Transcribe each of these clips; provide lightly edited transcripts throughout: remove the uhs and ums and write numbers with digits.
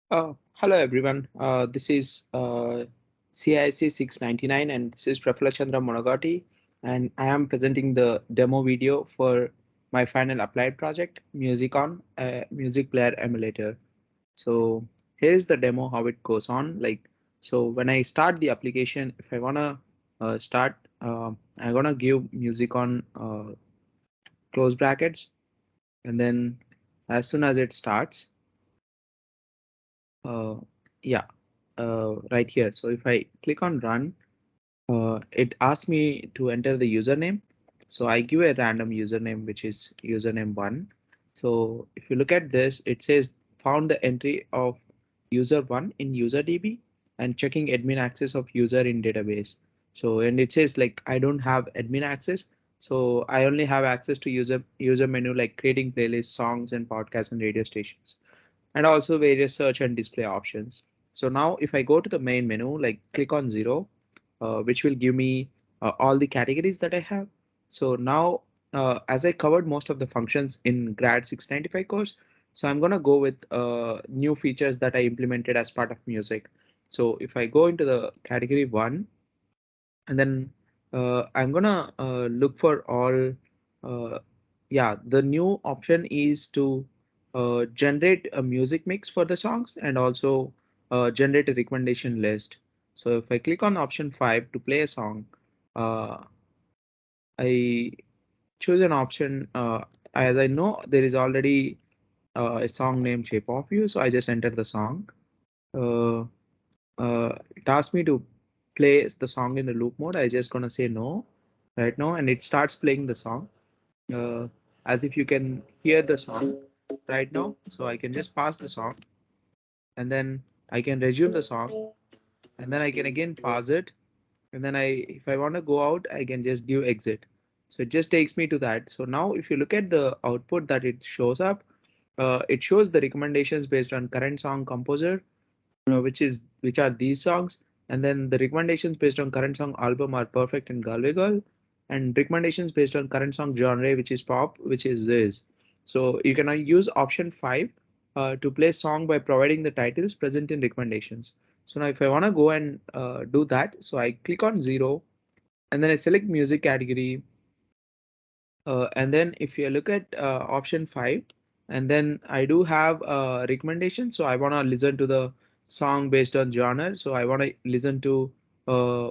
Hello everyone. This is CIC 699 and this is Prafulla Chandra Munugoti, and I am presenting the demo video for my final applied project, Musicon, a music player emulator. So here is the demo how it goes on. So when I start the application, if I wanna start, I'm gonna give Musicon close brackets, and then as soon as it starts, uh, yeah, right here. So if I click on run, it asks me to enter the username. So I give a random username, which is username one. So if you look at this, it says found the entry of user one in UserDB and checking admin access of user in database. So and it says like I don't have admin access. So I only have access to user menu like creating playlists, songs, and podcasts and radio stations, and also various search and display options. So now if I go to the main menu, like click on zero, which will give me all the categories that I have. So now, as I covered most of the functions in Grad 695 course, so I'm gonna go with new features that I implemented as part of music. So if I go into the category one, and then I'm gonna look for all. Uh, yeah, the new option is to generate a music mix for the songs and also generate a recommendation list. So if I click on option 5 to play a song, uh, I choose an option. As I know there is already a song named Shape of You, so I just enter the song. Uh, it asks me to play the song in the loop mode. I just gonna say no right now, and it starts playing the song. Uh, as if you can hear the song right now. So I can just pause the song, and then I can resume the song, and then I can again pause it, and then if I want to go out, I can just give exit. So it just takes me to that. So now if you look at the output that it shows up, it shows the recommendations based on current song composer, which are these songs, and then the recommendations based on current song album are Perfect and Galway Girl, and recommendations based on current song genre, which is pop, which is this. So you can use option 5 to play song by providing the titles present in recommendations. So now if I want to go and do that, so I click on 0, and then I select music category, and then if you look at option 5, and then I do have a recommendation. So I want to listen to the song based on genre. So I want to listen to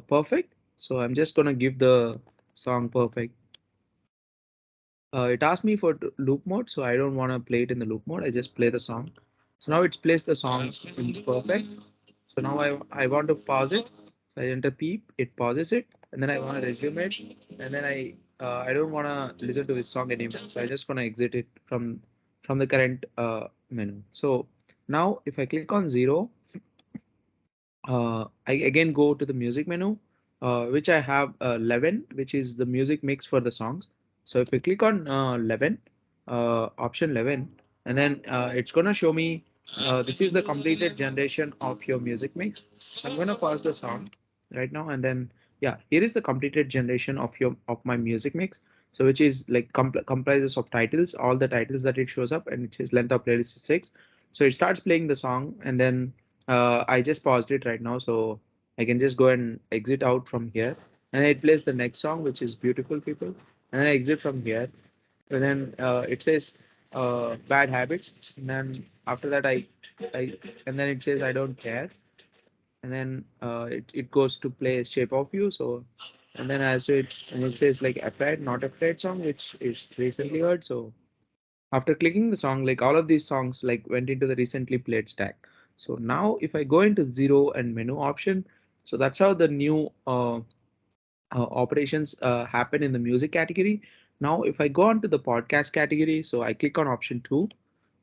Perfect. So I'm just going to give the song Perfect. It asked me for loop mode. So I don't want to play it in the loop mode. I just play the song. So now it's placed the song in Perfect. So now I want to pause it. So I enter peep, it pauses it, and then I want to resume it, and then I don't want to listen to this song anymore. So I just want to exit it from the current menu. So now if I click on 0, I again go to the music menu, which I have 11, which is the music mix for the songs. So if I click on 11, option 11, and then it's gonna show me this is the completed generation of your music mix. I'm gonna pause the song right now, and then yeah, here is the completed generation of my music mix. So which is like comprises of titles, all the titles that it shows up, and it says length of playlist is 6. So it starts playing the song, and then I just paused it right now, so I can just go and exit out from here, and it plays the next song, which is Beautiful People, and then I exit from here, and then it says Bad Habits, and then after that I and then it says I don't care, and then it goes to play Shape of You, so and then as it and it says like Afraid, Not Afraid song, which is recently heard, so after clicking the song, like all of these songs like went into the recently played stack. So now if I go into 0 and menu option, so that's how the new operations happen in the music category. Now if I go on to the podcast category, so I click on option 2,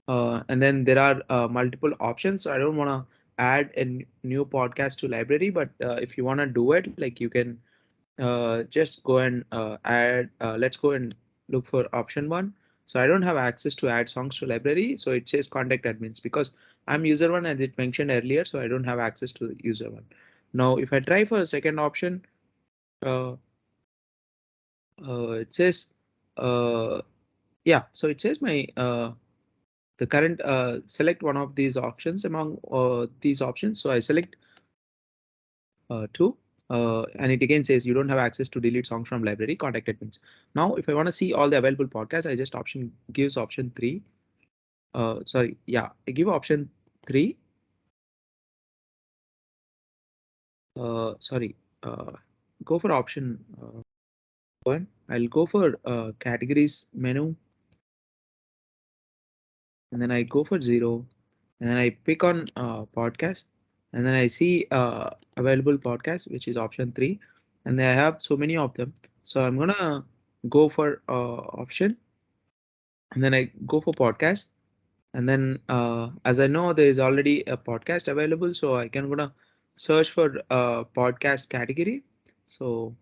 and then there are multiple options. So I don't want to add a new podcast to library, but if you want to do it, like you can just go and add, let's go and look for option 1. So I don't have access to add songs to library, so it says contact admins because I'm user 1 as it mentioned earlier, so I don't have access to user 1. Now if I try for a second option, uh, it says, uh, yeah, so it says my the current select one of these options among these options. So I select two. And it again says you don't have access to delete songs from library, contact admins. Now, if I want to see all the available podcasts, I just gives option three. Sorry, yeah, I give option three. Sorry, go for option one. I'll go for categories menu, and then I go for zero, and then I pick on podcast, and then I see available podcast, which is option three, and I have so many of them. So I'm gonna go for option, and then I go for podcast, and then as I know there is already a podcast available, so I can gonna search for podcast category. So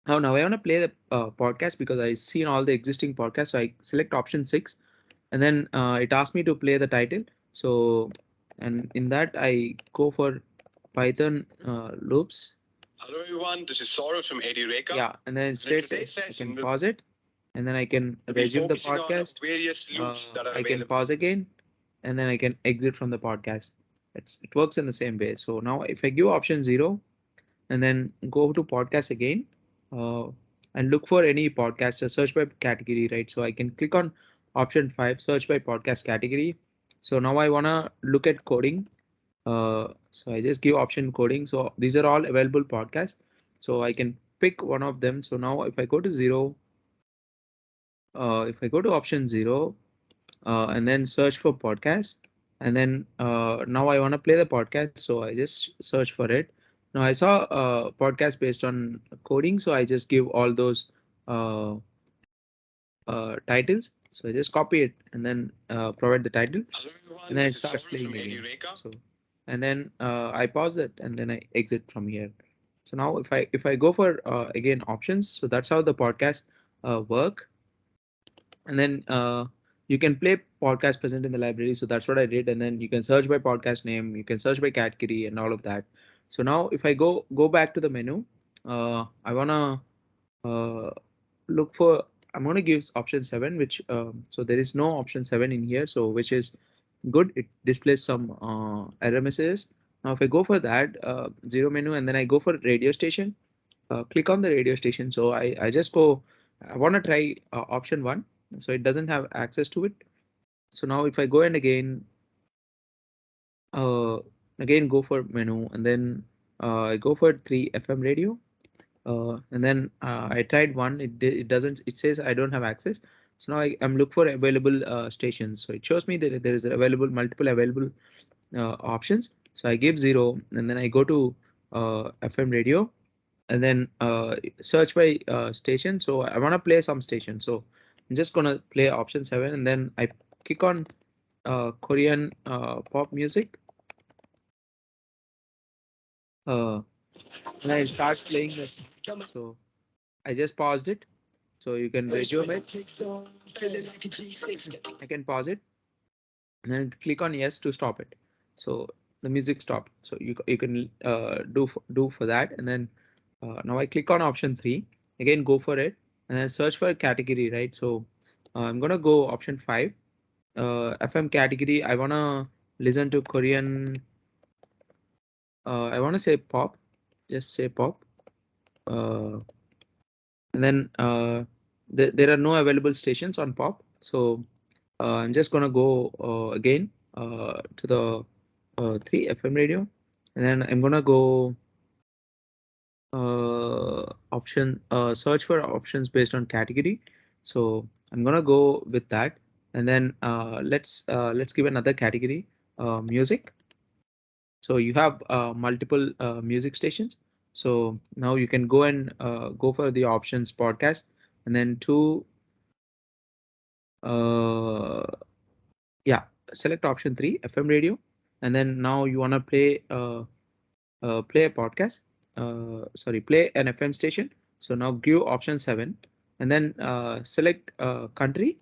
now I want to play the podcast because I seen all the existing podcasts. So I select option six, and then it asks me to play the title. So, and in that I go for Python loops. Hello everyone, this is Saurabh from EduReka. Yeah, and then it states I can pause it, and then I can resume the podcast. I can pause again, and then I can exit from the podcast. It works in the same way. So now if I give option zero, and then go to podcast again, uh, and look for any podcast, search by category, right? So I can click on option five, search by podcast category. So now I want to look at coding. So I just give option coding. So these are all available podcasts. So I can pick one of them. So now if I go to zero, if I go to option zero, and then search for podcast, and then now I want to play the podcast, so I just search for it. Now I saw podcast based on coding, so I just give all those uh, titles. So I just copy it and then provide the title, and then it starts playing again. So and then I pause it and then I exit from here. So now if I go for again options, so that's how the podcast work. And then you can play podcast present in the library. So that's what I did. And then you can search by podcast name, you can search by category and all of that. So now if I go back to the menu, I wanna look for, I'm gonna give option seven, which so there is no option seven in here, so which is good. It displays some error messages. Now if I go for that zero menu, and then I go for radio station, click on the radio station. So I just go, I want to try option one. So it doesn't have access to it. So now if I go and uh, again go for menu, and then I go for 3 FM radio. And then I tried one, it doesn't, it says I don't have access. So now I'm look for available stations. So it shows me that there is available multiple available options. So I give zero, and then I go to FM radio, and then search by station. So I want to play some station. So I'm just gonna play option seven, and then I click on Korean pop music. Uh, and I start playing this. So I just paused it. So you can resume it. I can pause it and then click on yes to stop it. So the music stopped. So you can do for that, and then now I click on option three. Again, go for it, and then search for a category, right? So I'm gonna go option five, FM category. I wanna listen to Korean. I wanna say pop. Just say pop. Uh, and then there are no available stations on pop. So I'm just gonna go again to the 3 FM radio, and then I'm gonna go option search for options based on category. So I'm gonna go with that, and then let's give another category, music. So you have multiple music stations. So now you can go and go for the options podcast, and then to uh, yeah, select option three, FM radio, and then now you wanna play a podcast. Sorry, play an FM station. So now give option seven, and then select country.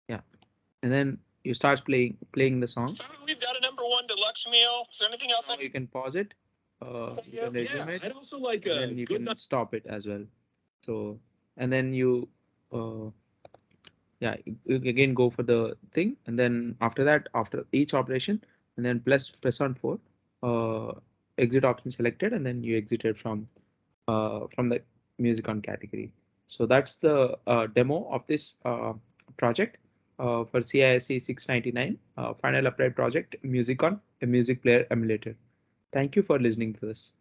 Yeah, and then you start playing the song. We've got a number one deluxe meal. Is there anything else? You can pause it. You can resume it. I'd also like and then you can stop it as well. So and then you Yeah, you again go for the thing, and then after that, after each operation, and then press on 4, uh, exit option selected, and then you exited from the music on category. So that's the demo of this project for CISC 699 final applied project music on a music player emulator. Thank you for listening to this.